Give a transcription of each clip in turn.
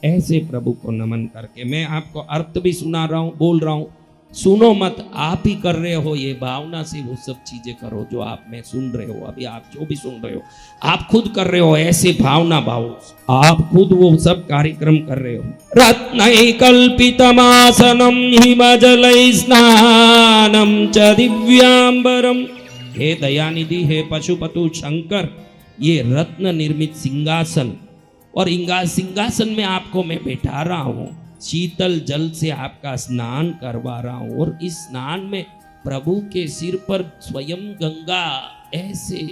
ऐसे प्रभु को नमन करके। मैं आपको अर्थ भी सुना रहा हूं, बोल रहा हूं, सुनो मत, आप ही कर रहे हो, ये भावना से वो सब चीजें करो जो आप में सुन रहे हो। अभी आप जो भी सुन रहे हो आप खुद कर रहे हो, ऐसे भावना भाव, आप खुद वो सब कार्यक्रम कर रहे हो। रत्नैकल्पितमासनं हिमजलै स्नानं च दिव्यांबरम। हे दयानिधि, हे पशुपतु शंकर, ये रत्न निर्मित सिंहासन, और सिंहासन में आपको मैं बैठा रहा हूं, शीतल जल से आपका स्नान करवा रहा हूं, और इस स्नान में प्रभु के सिर पर स्वयं गंगा ऐसे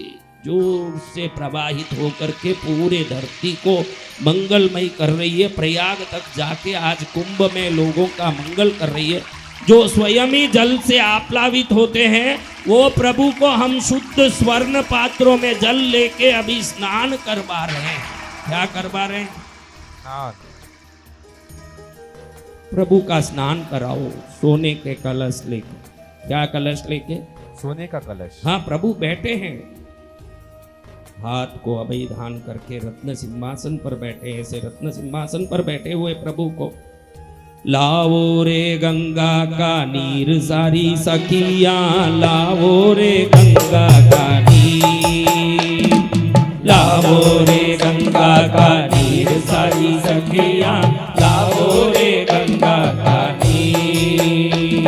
जोर से प्रवाहित होकर के पूरे धरती को मंगलमय कर रही है। प्रयाग तक जाके आज कुंभ में लोगों का मंगल कर रही है। जो स्वयं ही जल से आप्लावित होते हैं वो प्रभु को हम शुद्ध स्वर्ण पात्रों में जल लेके अभी स्नान करवा रहे हैं। क्या करवा रहे हैं? प्रभु का स्नान कराओ सोने के कलश लेके। क्या कलश लेके? सोने का कलश। हाँ, प्रभु बैठे हैं, हाथ को अभिधान करके रत्न सिंहासन पर बैठे हैं। ऐसे रत्न सिंहासन पर बैठे हुए प्रभु को लाओ रे गंगा का नीर सारी सखिया, लाओ रे गंगा का नीर, लाओ रे गंगा का नीर सारी सखिया, लाओ रे गंगा का नीर।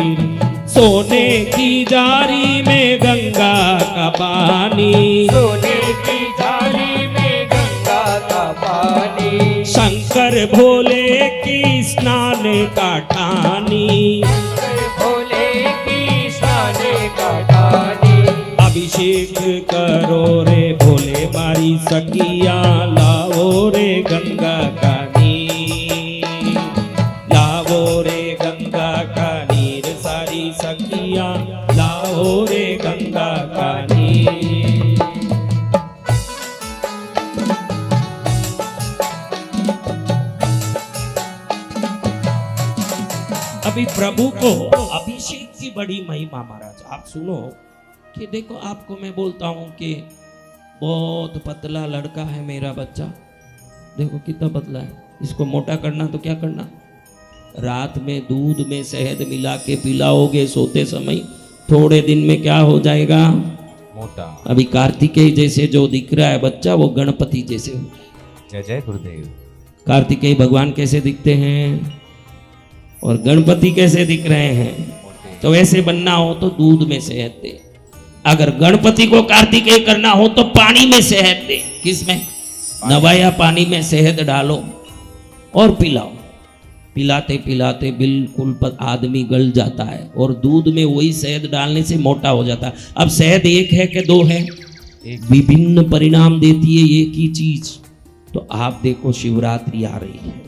सोने की जारी में गंगा का पानी, सोने की जारी में गंगा का पानी, शंकर भोले की स्नान का ठानी, शंकर भोले की स्नान का ठानी। अभिषेक करो रे भोले मारी सखिया, लाओ रे गंगा का नीर, लाओ रे गंगा का नीर सारी सखिया, लाओ रे गंगा का नीर। अभी प्रभु को अभिषेक की बड़ी महिमा महाराज। आप सुनो कि देखो, आपको मैं बोलता हूं कि बहुत पतला लड़का है मेरा बच्चा, देखो कितना पतला है, इसको मोटा करना तो क्या करना, रात में दूध में शहद मिला के पिलाओगे सोते समय, थोड़े दिन में क्या हो जाएगा? मोटा। अभी कार्तिकेय जैसे जो दिख रहा है बच्चा वो गणपति जैसे हो। जय जय गुरुदेव। कार्तिकेय भगवान कैसे दिखते हैं और गणपति कैसे दिख रहे हैं? तो वैसे बनना हो तो दूध में शहद दे, अगर गणपति को कार्तिकेय करना हो तो पानी में शहद दे। किसमें? नवाया पानी में शहद डालो और पिलाओ। पिलाते पिलाते बिल्कुल आदमी गल जाता है, और दूध में वही शहद डालने से मोटा हो जाता है। अब शहद एक है कि दो है? विभिन्न परिणाम देती है एक ही चीज। तो आप देखो, शिवरात्रि आ रही है,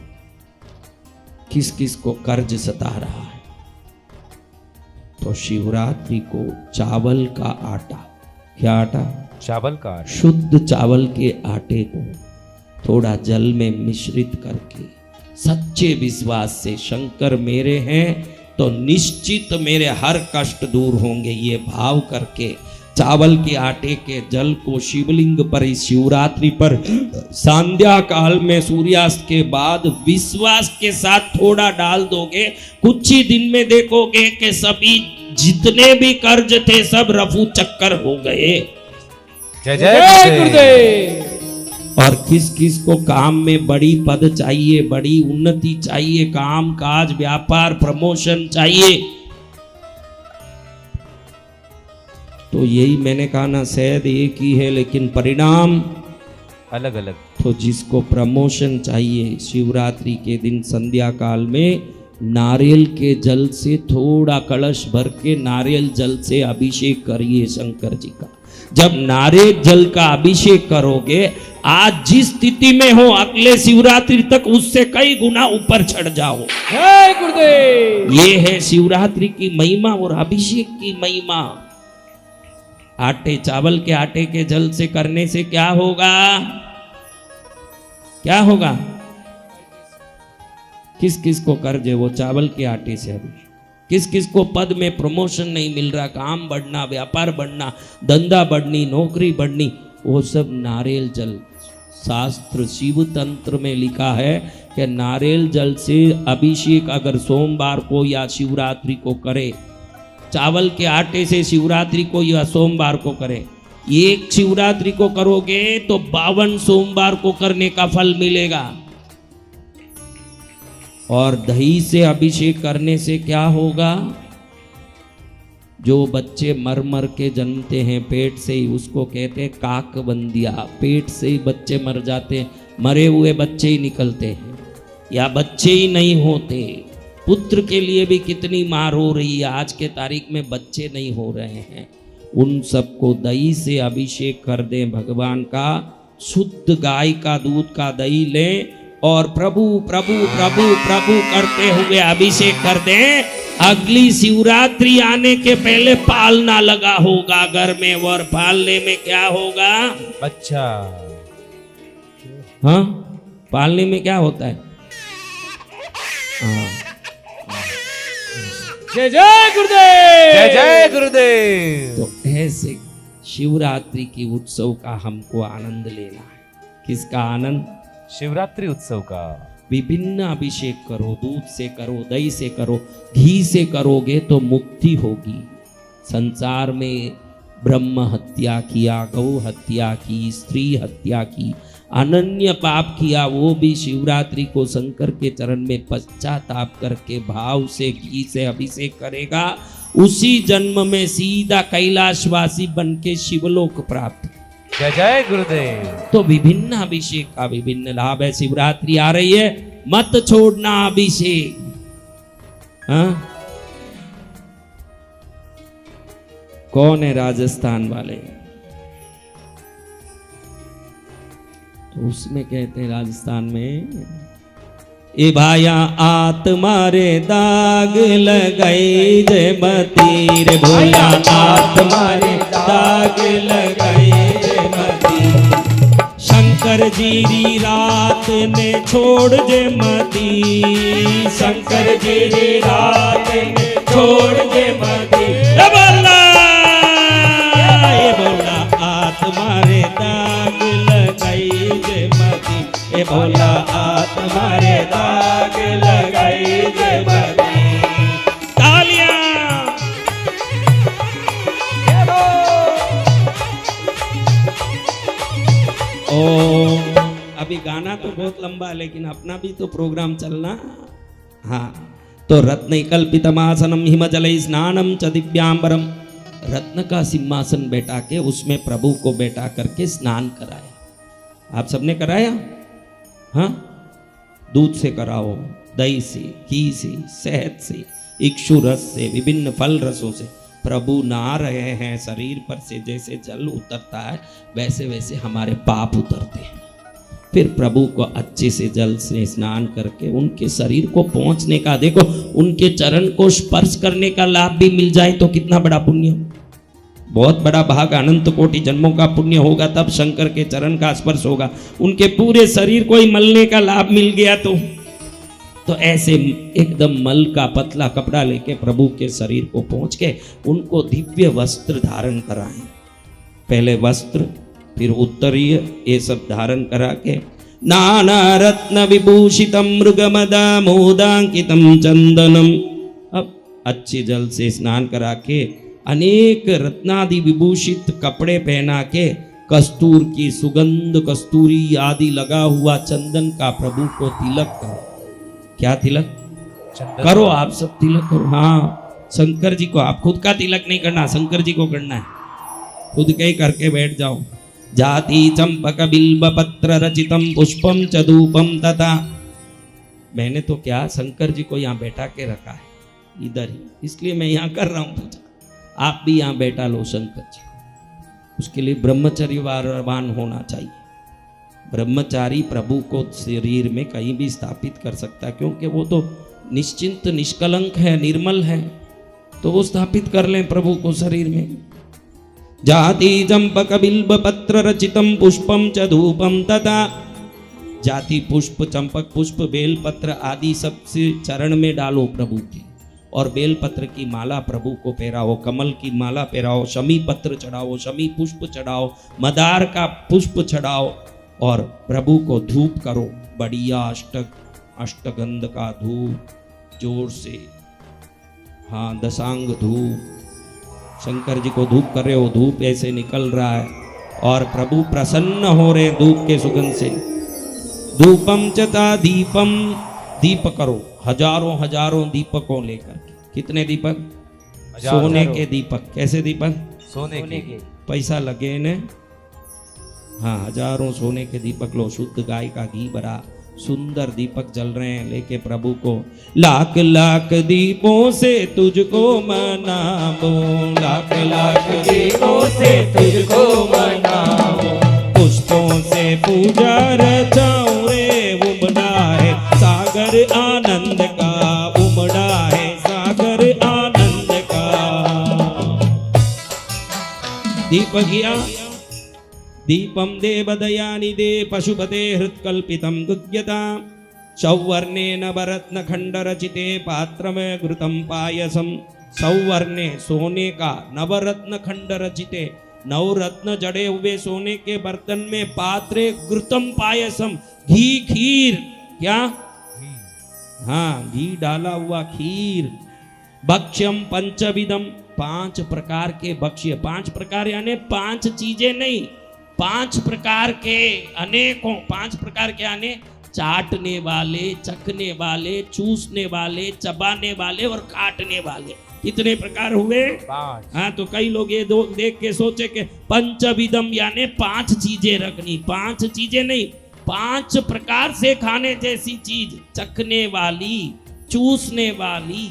किस किस को कर्ज सता रहा है, तो शिवरात्रि को चावल का आटा, क्या आटा? चावल का आटा, शुद्ध चावल के आटे को थोड़ा जल में मिश्रित करके सच्चे विश्वास से शंकर मेरे हैं तो निश्चित मेरे हर कष्ट दूर होंगे, ये भाव करके चावल के आटे के जल को शिवलिंग पर इस शिवरात्रि पर संध्या काल में सूर्यास्त के बाद विश्वास के साथ थोड़ा डाल दोगे, कुछ ही दिन में देखोगे कि सभी जितने भी कर्ज थे सब रफू चक्कर हो गए। जय जय गुरुदेव। और किस किस को काम में बड़ी पद चाहिए, बड़ी उन्नति चाहिए, काम काज व्यापार प्रमोशन चाहिए, तो यही मैंने कहा ना, शायद एक ही है लेकिन परिणाम अलग अलग। तो जिसको प्रमोशन चाहिए, शिवरात्रि के दिन संध्या काल में नारियल के जल से थोड़ा कलश भर के नारियल जल से अभिषेक करिए शंकर जी का। जब नारियल जल का अभिषेक करोगे, आज जिस स्थिति में हो अगले शिवरात्रि तक उससे कई गुना ऊपर चढ़ जाओ। जय गुरुदेव। ये है शिवरात्रि की महिमा और अभिषेक की महिमा। आटे, चावल के आटे के जल से करने से क्या होगा? क्या होगा? किस किस को कर्ज है वो चावल के आटे से? अभी किस किस को पद में प्रमोशन नहीं मिल रहा, काम बढ़ना, व्यापार बढ़ना, धंधा बढ़नी, नौकरी बढ़नी, वो सब नारियल जल। शास्त्र शिव तंत्र में लिखा है कि नारियल जल से अभिषेक अगर सोमवार को या शिवरात्रि को करे, चावल के आटे से शिवरात्रि को या सोमवार को करे, एक शिवरात्रि को करोगे तो 52 सोमवार को करने का फल मिलेगा। और दही से अभिषेक करने से क्या होगा? जो बच्चे मर मर के जन्मते हैं पेट से ही, उसको कहते हैं काकबंदिया। पेट से ही बच्चे मर जाते हैं, मरे हुए बच्चे ही निकलते हैं या बच्चे ही नहीं होते। पुत्र के लिए भी कितनी मार हो रही है, आज के तारीख में बच्चे नहीं हो रहे हैं। उन सबको दही से अभिषेक कर दें भगवान का, शुद्ध गाय का दूध का दही लें और प्रभु प्रभु प्रभु प्रभु करते हुए अभिषेक कर दें। अगली शिवरात्रि आने के पहले पालना लगा होगा घर में, और पालने में क्या होगा? अच्छा, हाँ, पालने में क्या होता है? हाँ, जय जय गुरुदेव, जय जय गुरुदेव। तो ऐसे शिवरात्रि की उत्सव का हमको आनंद लेना है। किसका आनंद? शिवरात्रि उत्सव का। विभिन्न अभिषेक करो, दूध से करो, दही से करो, घी से करोगे तो मुक्ति होगी। संसार में ब्रह्म हत्या किया, गौ हत्या की, स्त्री हत्या की, अनन्य पाप किया, वो भी शिवरात्रि को शंकर के चरण में पश्चाताप करके भाव से घी से अभिषेक करेगा, उसी जन्म में सीधा कैलाशवासी बन के शिवलोक प्राप्त। जय जय गुरुदेव। तो विभिन्न अभिषेक का विभिन्न लाभ है। शिवरात्रि आ रही है, मत छोड़ना अभिषेक। हाँ? कौन है राजस्थान वाले? तो उसमें कहते हैं राजस्थान में, ए भाया आत्मारे दाग लगाई जय मती रे भोला, आत्मारे दाग लगाई जय मती। शंकर जी री रात ने छोड़ जय मती, शंकर जी री रात ने छोड़ जय मती। ए बोला आत्मारे दाग लगाई जय मती, ए भोला आत्मारे दाग लगाई जय मती। तालियां। ओ, अभी गाना तो बहुत लंबा है लेकिन अपना भी तो प्रोग्राम चलना। हाँ, तो रत्न कल्पितमासनम हिमजल स्नानम च दिव्यांबरम, रत्न का सिंहासन बैठा के उसमें प्रभु को बैठा करके स्नान कराया। आप सबने कराया? हाँ, दूध से कराओ, दही से, घी से, शहद से, इक्षु रस से, विभिन्न फल रसों से। प्रभु नहा रहे हैं, शरीर पर से जैसे जल उतरता है वैसे वैसे हमारे पाप उतरते हैं। फिर प्रभु को अच्छे से जल से स्नान करके उनके शरीर को पहुंचने का, देखो उनके चरण को स्पर्श करने का लाभ भी मिल जाए तो कितना बड़ा पुण्य, बहुत बड़ा भाग, अनंत कोटि जन्मों का पुण्य होगा तब शंकर के चरण का स्पर्श होगा। उनके पूरे शरीर को ही मलने का लाभ मिल गया तो ऐसे एकदम मल का पतला कपड़ा लेके प्रभु के शरीर को पहुंच के उनको दिव्य वस्त्र धारण कराएं। पहले वस्त्र, फिर उत्तरीय, ये सब धारण करा के नाना रत्न विभूषितम मृगमदा मोदांकितम चंदनम, अब अच्छे जल से स्नान करा के अनेक रत्नादि विभूषित कपड़े पहना के कस्तूर की सुगंध, कस्तूरी आदि लगा हुआ चंदन का प्रभु को तिलक करो। क्या तिलक करो? आप सब तिलक करो। हाँ, शंकर जी को, आप खुद का तिलक नहीं करना, शंकर जी को करना है। खुद के ही करके बैठ जाओ। जाति चंपक बिल्ब पत्र रचितम पुष्पम च धूपम तथा, मैंने तो क्या शंकर जी को यहाँ बैठा के रखा है इधर ही, इसलिए मैं यहाँ कर रहा हूँ पूजा। आप भी यहाँ बैठा लो शंकर जी को। उसके लिए ब्रह्मचर्यवान होना चाहिए। ब्रह्मचारी प्रभु को शरीर में कहीं भी स्थापित कर सकता है, क्योंकि वो तो निश्चिंत निष्कलंक है, निर्मल है, तो वो स्थापित कर लें प्रभु को शरीर में। जाति चंपक बिल्ब पत्र रचितम पुष्पम च धूपम तथा, जाति पुष्प, चंपक पुष्प, बेल पत्र आदि सबसे चरण में डालो प्रभु के, और बेल पत्र की माला प्रभु को पहराओ, कमल की माला पहराओ, शमी पत्र चढ़ाओ, शमी पुष्प चढ़ाओ, मदार का पुष्प चढ़ाओ और प्रभु को धूप करो, बढ़िया अष्टक अष्टगंध का धूप जोर से, हाँ दशांग धूप, शंकर जी को धूप कर रहे हो, धूप ऐसे निकल रहा है और प्रभु प्रसन्न हो रहे धूप के सुगंध से। धूपम चता दीपम, दीप करो हजारों हजारों दीपकों लेकर। कितने दीपक? सोने के दीपक। कैसे दीपक? सोने के। पैसा लगे ने, हाँ हजारों सोने के दीपक लो, शुद्ध गाय का घी भरा सुंदर दीपक जल रहे हैं लेके प्रभु को। लाख लाख दीपों से तुझको मनाओ, लाख लाख दीपों से तुझको मनाओ, पुष्पों से पूजा रचाऊं रे, उमड़ा है सागर आनंद का, उमड़ा है सागर आनंद का। दीप किया, दीपम देवदयानिदे पशुपते हृत्कल्पितं गुह्यता, सौवर्णे नवरत्न खंड रचिते पात्र में घृतम पायसम। सौवर्णे सोने का, नवरत्न खंड रचिते, नवरत्न जड़े हुए सोने के बर्तन में, पात्रे घृतम पायसम, घी खीर। क्या? हाँ घी डाला हुआ खीर। भक्ष्यम पंचविधम, 5 प्रकार के भक्ष्य। 5 प्रकार यानी 5 चीजें नहीं, 5 प्रकार के, अनेकों 5 प्रकार के आने, चाटने वाले, चखने वाले, चूसने वाले, चबाने वाले और काटने वाले। कितने प्रकार हुए? 5। हाँ तो कई लोग ये देख के सोचे कि पंचविधम यानी 5 चीजें रखनी। 5 चीजें नहीं, 5 प्रकार से खाने जैसी चीज, चखने वाली, चूसने वाली।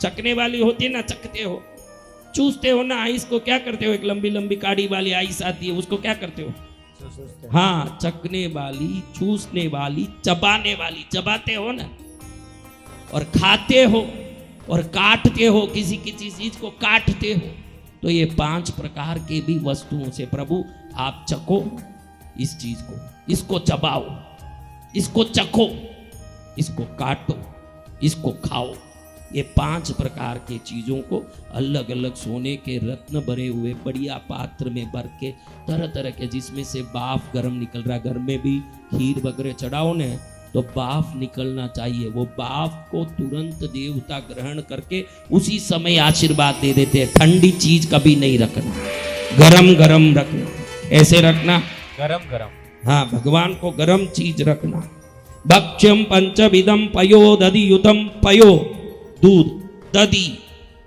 चखने वाली होती है ना, चखते हो, चूसते हो ना, आइस को क्या करते हो? एक लंबी लंबी काड़ी वाली आइस आती है, उसको क्या करते हो? हाँ चखने वाली, चूसने वाली, चबाने वाली, चबाते हो ना, और खाते हो और काटते हो, किसी किसी चीज को काटते हो। तो ये 5 प्रकार के भी वस्तुओं से प्रभु आप चखो इस चीज को, इसको चबाओ, इसको चखो, इसको काटो, इसको खाओ। ये 5 प्रकार के चीजों को अलग अलग सोने के रत्न भरे हुए बढ़िया पात्र में भर के, तरह तरह के, जिसमें से बाफ गरम निकल रहा। घर में भी खीर वगैरह चढ़ाओ ने तो बाफ निकलना चाहिए। वो बाफ को तुरंत देवता ग्रहण करके उसी समय आशीर्वाद दे देते हैं। ठंडी चीज कभी नहीं रखना, गरम गरम रखना। ऐसे रखना, गरम गरम। हाँ भगवान को गरम चीज रखना। भक्ष्यम पंचविधम पयो दधियुतम, पयो दूध, दधी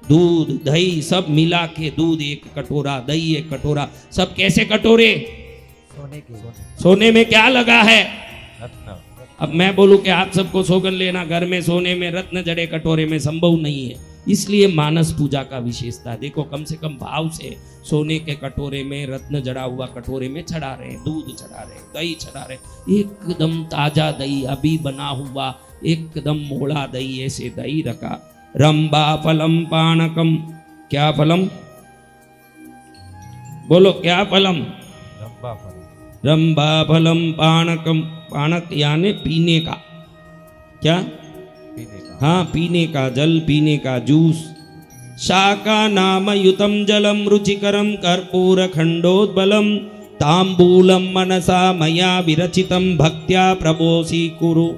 दूध, दही सब मिला के, दूध 1 कटोरा, दही 1 कटोरा, सब कैसे कटोरे? सोने के। सोने में क्या लगा है? रत्न। अब मैं बोलूं कि आप सबको सौगन लेना, घर में सोने में रत्न जड़े कटोरे में, संभव नहीं है। इसलिए मानस पूजा का विशेषता देखो, कम से कम भाव से सोने के कटोरे में, रत्न जड़ा हुआ कटोरे में चढ़ा रहे हैं, दूध चढ़ा रहे हैं, दही चढ़ा रहे हैं, एकदम ताजा दही, अभी बना हुआ, एकदम मोड़ा दही, ऐसे दही रखा। रंबा फलम पानकम, क्या फलम? बोलो क्या फलम? रंबा फल। रंबा फलम पानकम, पानक यानी पीने का। क्या? पीने का। हाँ पीने का, जल पीने का, जूस। शाका नाम युतम जलम रुचिकरम कर्पूर खंडोद्बलम, तांबूलम मनसा मया विरचितम भक्त्या प्रभोसी कुरु।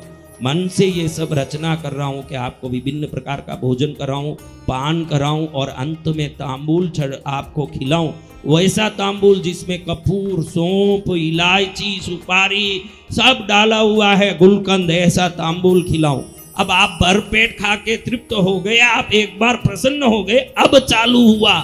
मन से ये सब रचना कर रहा हूँ कि आपको विभिन्न प्रकार का भोजन कराऊं, पान कराऊं और अंत में तांबूल आपको खिलाऊं। वैसा तांबूल जिसमें कपूर, सौंफ, इलायची, सुपारी सब डाला हुआ है, गुलकंद, ऐसा तांबूल खिलाऊं। अब आप भरपेट खा के तृप्त हो गए, आप एक बार प्रसन्न हो गए। अब चालू हुआ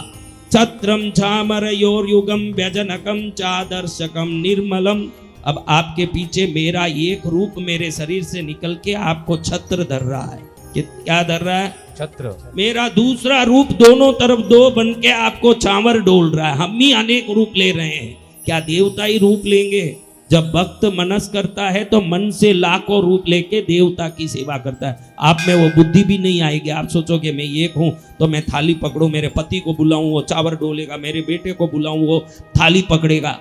छत्रम छामरयोर युगम व्यजनकम चादर्शकम निर्मलम। अब आपके पीछे मेरा एक रूप मेरे शरीर से निकल के आपको छत्र धर रहा है। क्या धर रहा है? छत्र। मेरा दूसरा रूप दोनों तरफ 2 बन के आपको चावर डोल रहा है। हम ही अनेक रूप ले रहे हैं, क्या देवता ही रूप लेंगे? जब भक्त मनस करता है तो मन से लाखों रूप लेके देवता की सेवा करता है। आप में वो बुद्धि भी नहीं आएगी। आप सोचोगे मैं एक हूं तो मैं थाली पकड़ूं, मेरे पति को बुलाऊं वो चावर डोलेगा, मेरे बेटे को बुलाऊं वो थाली पकड़ेगा।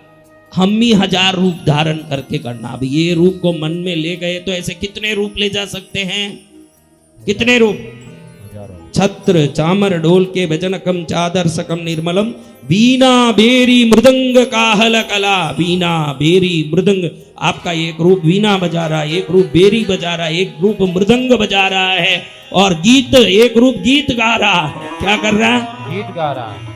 हम ही 1000 रूप धारण करके करना। अब ये रूप को मन में ले गए तो ऐसे कितने रूप ले जा सकते हैं? कितने रूप? छत्र चामर ढोल के भजनकम चादर सकम निर्मलम वीणा बेरी मृदंग काहल कला। वीणा बेरी मृदंग, आपका एक रूप वीणा बजा रहा है, एक रूप बेरी बजा रहा है, एक रूप मृदंग बजा रहा है, और गीत एक रूप गीत गा रहा है। क्या कर रहा है? गीत गा रहा है,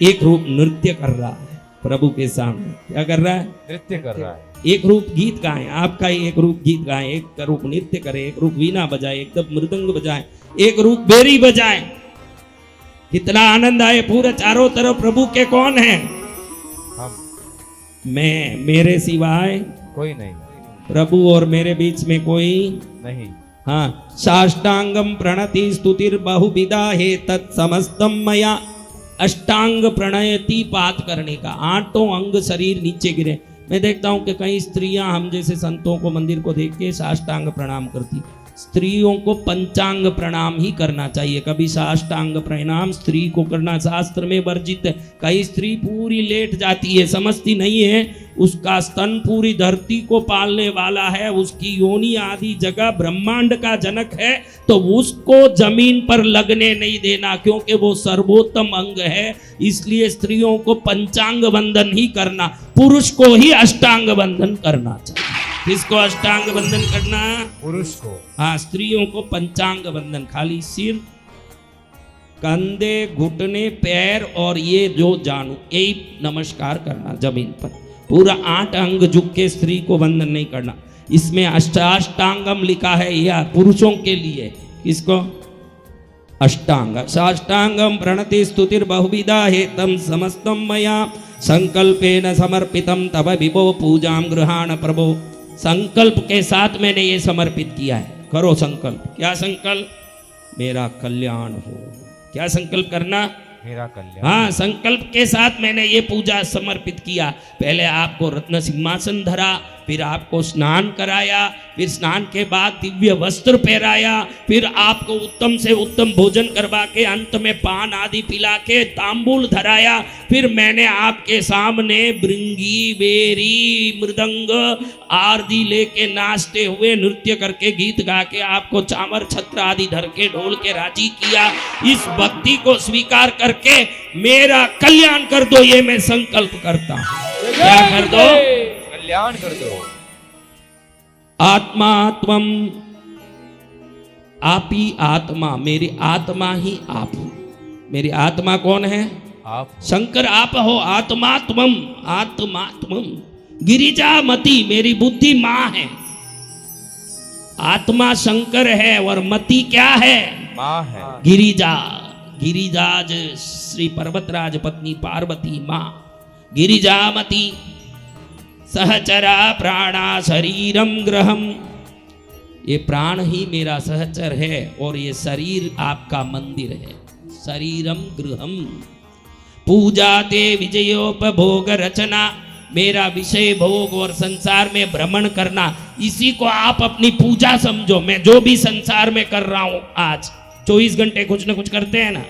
एक रूप नृत्य कर रहा है प्रभु के सामने। क्या कर रहा है? नृत्य कर रहा है। एक रूप गीत गाएं, आपका एक रूप गीत गाएं, एक रूप नृत्य करें, एक रूप वीणा बजाए, एक रूप मृदंग बजाए, एक रूप बेरी बजाए। कितना आनंद आए। पूरे चारों तरफ प्रभु के कौन है? हम, मैं, मेरे सिवाय कोई नहीं, प्रभु और मेरे बीच में कोई नहीं। हाँ, साष्टांगम प्रणति स्तुतिर बहुविधा हे तत्समस्तम मया। अष्टांग प्रणयति, पात करने का, आठों अंग शरीर नीचे गिरे। मैं देखता हूं कि कई स्त्रियां हम जैसे संतों को मंदिर को देख के साष्टांग प्रणाम करती। स्त्रियों को पंचांग प्रणाम ही करना चाहिए, कभी साष्टांग प्रणाम स्त्री को करना शास्त्र में वर्जित है। कई स्त्री पूरी लेट जाती है, समझती नहीं है उसका स्तन पूरी धरती को पालने वाला है, उसकी योनि आदि जगह ब्रह्मांड का जनक है, तो उसको जमीन पर लगने नहीं देना, क्योंकि वो सर्वोत्तम अंग है। इसलिए स्त्रियों को पंचांग बंधन ही करना, पुरुष को ही अष्टांग बंधन करना चाहिए। किसको अष्टांग बंधन करना? पुरुष को। हाँ, स्त्रियों को पंचांग बंधन, खाली सिर, कंधे, घुटने, पैर और ये जो जानू, यही नमस्कार करना जमीन पर। पूरा 8 अंग झुक के स्त्री को बंधन नहीं करना। इसमें अष्टांगम लिखा है, यह पुरुषों के लिए। किसको? अष्टांग। साष्टांगम प्रणति स्तुतिर बहुविधा हेतम समस्तम मया संकल्पेन समर्पितम तब विभो पूजाम गृहाण प्रभो। संकल्प के साथ मैंने ये समर्पित किया है। करो संकल्प। क्या संकल्प? मेरा कल्याण हो। क्या संकल्प करना? मेरा कल्याण। हाँ, संकल्प के साथ मैंने ये पूजा समर्पित किया। पहले आपको रत्न सिंहासन धरा, फिर आपको स्नान कराया, फिर स्नान के बाद दिव्य वस्त्र पहराया, फिर आपको उत्तम से उत्तम भोजन करवा के अंत में पान आदि पिला के तांबूल धराया। फिर मैंने आपके सामने भृंगी, बेरी, मृदंग आदि लेके नाचते हुए नृत्य करके गीत गा के आपको चामर छत्र आदि धर के ढोल के राजी किया। इस भक्ति को स्वीकार करके मेरा कल्याण कर दो, ये मैं संकल्प करता हूं। क्या कर दो? कल्याण कर दो। आत्मा त्वम, आप ही आत्मा, मेरी आत्मा ही आप हो। मेरी आत्मा कौन है? आप। शंकर आप हो। आत्मा त्वम, आत्मा त्वम। गिरिजा मति, मेरी बुद्धि माँ है। आत्मा शंकर है और मति क्या है? माँ है। गिरिजा, गिरिजाज श्री पर्वतराज पत्नी पार्वती माँ गिरिजामती। सहचरा प्राणा शरीरम ग्रहम, ये प्राण ही मेरा सहचर है और ये शरीर आपका मंदिर है। शरीरम गृहम पूजा ते विजयोपभोग रचना, मेरा विषय भोग और संसार में भ्रमण करना, इसी को आप अपनी पूजा समझो। मैं जो भी संसार में कर रहा हूं आज 24 घंटे कुछ न कुछ करते हैं ना,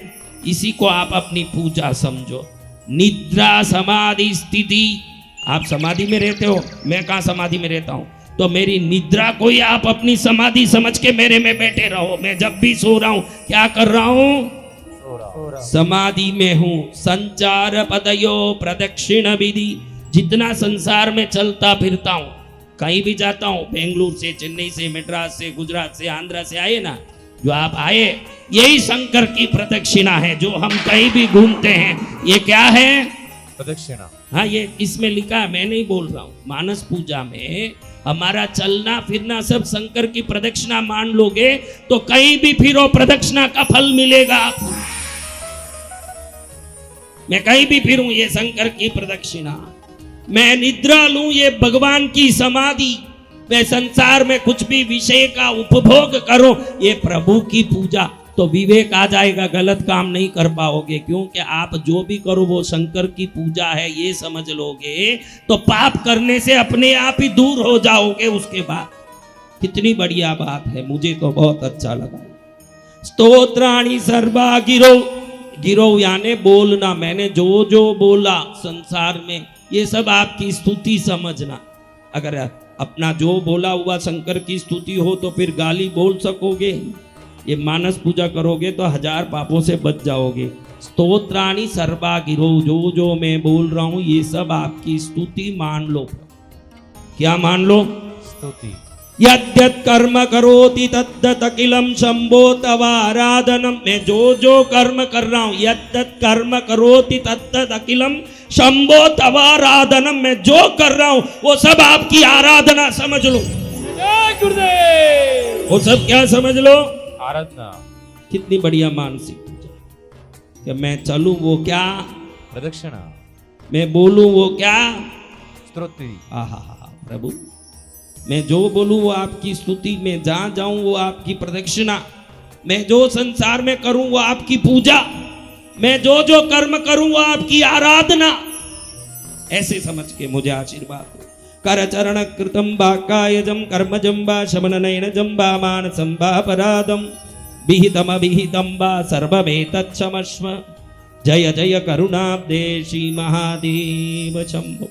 इसी को आप अपनी पूजा समझो। निद्रा समाधि स्थिति, आप समाधि में रहते हो, मैं कहाँ समाधि में रहता हूं, तो मेरी निद्रा को ही आप अपनी समाधि समझ के मेरे में बैठे रहो। मैं जब भी सो रहा हूं क्या कर रहा हूं? समाधि में हूं। संचार पदयो प्रदक्षिण विधि, जितना संसार में चलता फिरता हूं, कहीं भी जाता हूं, बेंगलुरु से, चेन्नई से, मद्रास से, गुजरात से, आंध्रा से आए ना, जो आप आए यही शंकर की प्रदक्षिणा है। जो हम कहीं भी घूमते हैं, ये क्या है? प्रदक्षिणा। हाँ, ये इसमें लिखा है, मैं नहीं बोल रहा हूँ। मानस पूजा में हमारा चलना फिरना सब शंकर की प्रदक्षिणा मान लोगे तो कहीं भी फिरो प्रदक्षिणा का फल मिलेगा आपको। मैं कहीं भी फिरूं, ये शंकर की प्रदक्षिणा। मैं निद्रा लूं, ये भगवान की समाधि। मैं संसार में कुछ भी विषय का उपभोग करो, ये प्रभु की पूजा। तो विवेक आ जाएगा, गलत काम नहीं कर पाओगे, क्योंकि आप जो भी करो वो शंकर की पूजा है, ये समझ लोगे तो पाप करने से अपने आप ही दूर हो जाओगे। उसके बाद कितनी बढ़िया बात है, मुझे तो बहुत अच्छा लगा। स्तोत्राणि सर्वा गिरो, गिरो यानी बोलना। मैंने जो जो बोला संसार में, ये सब आपकी स्तुति समझना। अगर अपना जो बोला हुआ शंकर की स्तुति हो तो फिर गाली बोल सकोगे? ये मानस पूजा करोगे तो 1000 पापों से बच जाओगे। स्तोत्राणि सर्वा गिरो, जो जो मैं बोल रहा हूं ये सब आपकी स्तुति मान लो। क्या मान लो? स्तुति। यद्यत् कर्म करोति तद्दत् अखिलम शंभो तव आराधनम। मैं जो जो कर्म कर रहा हूं, यद्यत् कर्म करोति तद्दत् अखिलम शंभो तव आराधनम, मैं जो कर रहा हूं वो सब आपकी आराधना समझ लो। जय गुरुदेव। वो सब क्या समझ लो? आराधना। कितनी बढ़िया मानसिक पूजा कि मैं चलूं वो क्या, प्रदक्षिणा। मैं बोलूं वो क्या, स्तुति। आहा प्रभु, मैं जो बोलूं वो आपकी स्तुति, मैं जहां जाऊं वो आपकी प्रदक्षिणा, मैं जो संसार में करूं वो आपकी पूजा, मैं जो जो कर्म करूं वो आपकी आराधना। ऐसे समझ के मुझे आशीर्वाद दो। कर चरण कृतम बा कायजम कर्मजम बा शमन नयनजम बा मानसम बा अपराधम विहितम अविहितम बा सर्वमेतत् क्षमस्व। जय जय करुणाब्धे श्री महादेव शंभो।